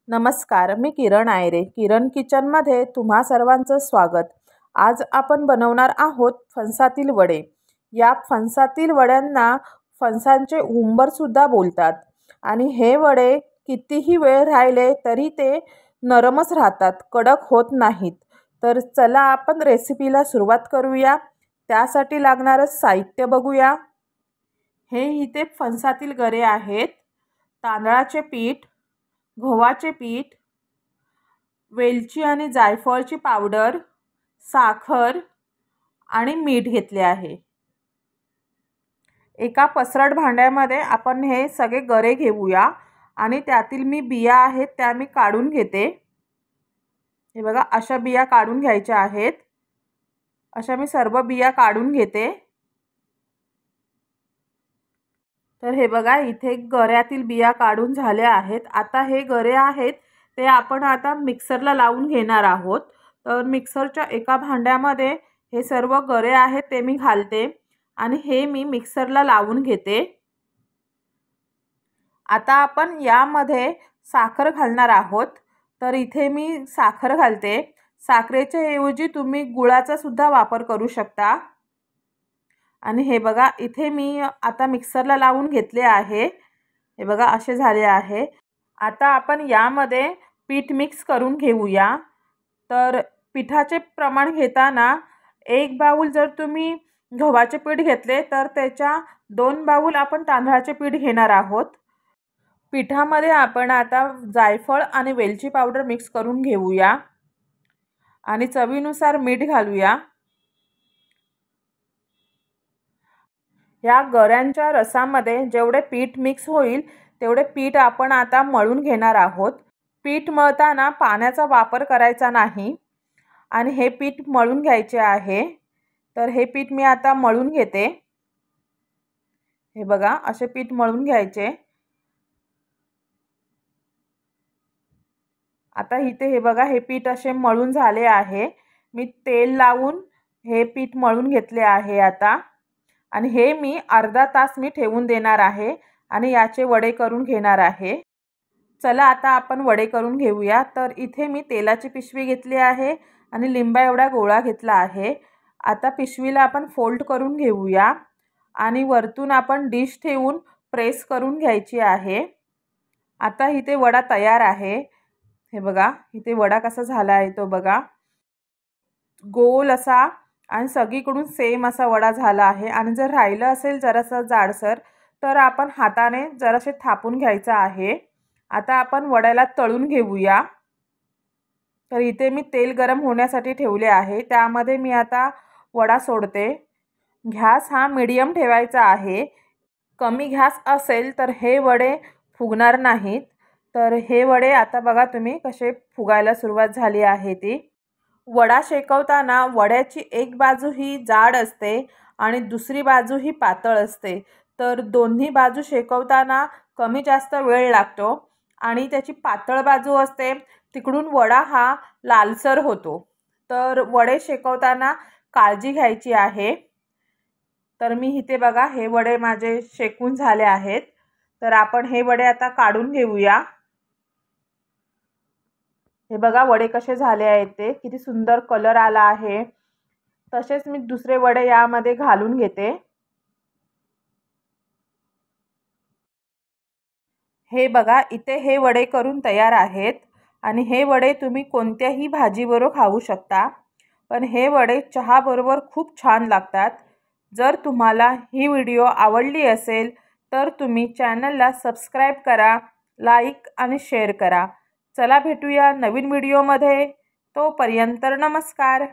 नमस्कार, मी किरण आयरे. किरण किचनमध्ये तुम्हा सर्वांचं स्वागत. आज आपण बनवणार आहोत फणसातील वडे. या फणसातील वड्यांना फणसांचे उंबरसुद्धा बोलतात आणि हे वडे कितीही वेळ राहिले तरी ते नरमच राहतात, कडक होत नाहीत. तर चला आपण रेसिपीला सुरुवात करूया. त्यासाठी लागणारं साहित्य बघूया. हे इथे फणसातील गरे आहेत, तांदळाचे पीठ, गव्हाचे पीठ, वेलची आणि जायफळची पावडर, साखर आणि मीठ घेतले आहे. एका पसरट भांड्यामध्ये आपण हे सगळे गरे घेऊया आणि त्यातील मी बिया आहेत त्या मी काढून घेते. हे बघा, अशा बिया काढून घ्यायच्या आहेत. अशा मी सर्व बिया काढून घेते. तर हे बघा, इथे गऱ्यातील बिया काढून झाल्या आहेत. आता हे गरे आहेत ते आपण आता मिक्सरला लावून घेणार आहोत. तर मिक्सरच्या एका भांड्यामध्ये हे सर्व गरे आहेत ते मी घालते आणि हे मी मिक्सरला लावून घेते. आता आपण यामध्ये साखर घालणार आहोत. तर इथे मी साखर घालते. साखरेच्या ऐवजी तुम्ही गुळाचा सुद्धा वापर करू शकता. आणि हे बघा, इथे मी आता मिक्सरला लावून घेतले आहे. हे बघा, असे झाले आहे. आता आपण यामध्ये पीठ मिक्स करून घेऊया. तर पिठाचे प्रमाण घेताना 1 बाऊल जर तुम्ही गव्हाचे पीठ घेतले तर त्याच्या 2 बाऊल आपण तांदळाचे पीठ घेणार आहोत. पिठामध्ये आपण आता जायफळ आणि वेलची पावडर मिक्स करून घेऊया आणि चवीनुसार मीठ घालूया. या गऱ्यांच्या रसामध्ये जेवढे पीठ मिक्स होईल तेवढे पीठ आपण आता मळून घेणार आहोत. पीठ मळताना पाण्याचा वापर करायचा नाही आणि हे पीठ मळून घ्यायचे आहे. तर हे पीठ मी आता मळून घेते. हे बघा, असे पीठ मळून घ्यायचे. आता इथे हे बघा, हे पीठ असे मळून झाले आहे. मी तेल लावून हे पीठ मळून घेतले आहे आता. आणि हे मी अर्धा तास मी ठेवून देणार आहे आणि याचे वडे करून घेणार आहे. चला आता आपण वडे करून घेऊया. तर इथे मी तेलाची पिशवी घेतली आहे आणि लिंबा एवढा गोळा घेतला आहे. आता पिशवीला आपण फोल्ड करून घेऊया आणि वरतून आपण डिश ठेवून प्रेस करून घ्यायची आहे. आता इथे वडा तयार आहे. हे बघा, इथे वडा कसा झाला आहे तो बघा, गोल असा आणि सगळीकडून सेम असा वडा झाला आहे. आणि जर राहिलं असेल जरासं जाडसर तर आपण हाताने जरासे थापून घ्यायचं आहे. आता आपण वड्याला तळून घेऊया. तर इथे मी तेल गरम होण्यासाठी ठेवले आहे. त्यामध्ये मी आता वडा सोडते. गॅस हा मीडियम ठेवायचा आहे. कमी गॅस असेल तर हे वडे फुगणार नाहीत. तर हे वडे आता बघा तुम्ही कसे फुगायला सुरुवात झाली आहे ती. वडा शेकवताना वड्याची एक बाजू ही जाड असते आणि दुसरी बाजू ही पातळ असते. तर दोन्ही बाजू शेकवताना कमी जास्त वेळ लागतो आणि त्याची पातळ बाजू असते तिकडून वडा हा लालसर होतो. तर वडे शेकवताना काळजी घ्यायची आहे. तर मी इथे बघा, हे वडे माझे शेकून झाले आहेत. तर आपण हे वडे आता काढून घेऊया. हे बघा, वडे कसे झाले आहेत ते, किती सुंदर कलर आला आहे. तसेच मी दुसरे वडे यामध्ये घालून घेते. हे बघा, इथे हे वडे करून तयार आहेत आणि हे वडे तुम्ही कोणत्याही भाजीबरोबर खाऊ शकता. पण हे वडे चहाबरोबर खूप छान लागतात. जर तुम्हाला ही व्हिडिओ आवडली असेल तर तुम्ही चॅनलला सबस्क्राईब करा, लाईक आणि शेअर करा. चला भेटूया नवीन व्हिडिओमध्ये. तोपर्यंत नमस्कार.